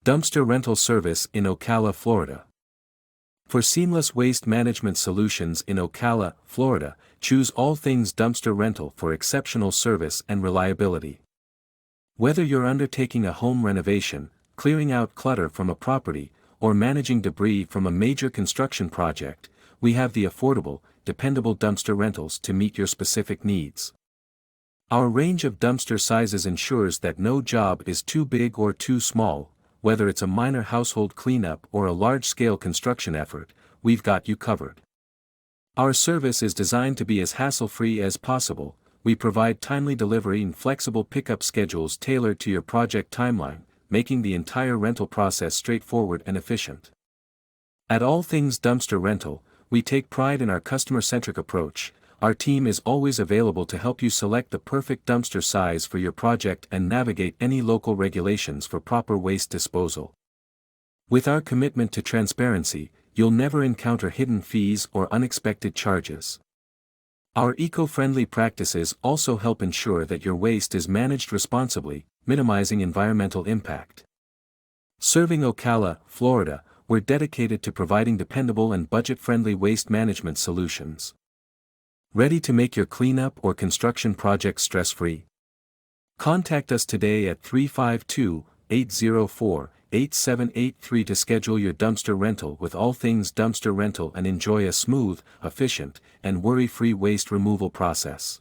Dumpster rental service in Ocala, Florida. For seamless waste management solutions in Ocala, Florida, choose All Things Dumpster Rental for exceptional service and reliability. Whether you're undertaking a home renovation, clearing out clutter from a property, or managing debris from a major construction project, we have the affordable, dependable dumpster rentals to meet your specific needs. Our range of dumpster sizes ensures that no job is too big or too small. Whether it's a minor household cleanup or a large-scale construction effort, we've got you covered. Our service is designed to be as hassle-free as possible. We provide timely delivery and flexible pickup schedules tailored to your project timeline, making the entire rental process straightforward and efficient. At All Things Dumpster Rental, we take pride in our customer-centric approach. Our team is always available to help you select the perfect dumpster size for your project and navigate any local regulations for proper waste disposal. With our commitment to transparency, you'll never encounter hidden fees or unexpected charges. Our eco-friendly practices also help ensure that your waste is managed responsibly, minimizing environmental impact. Serving Ocala, Florida, we're dedicated to providing dependable and budget-friendly waste management solutions. Ready to make your cleanup or construction project stress-free? Contact us today at 352-804-8783 to schedule your dumpster rental with All Things Dumpster Rental and enjoy a smooth, efficient, and worry-free waste removal process.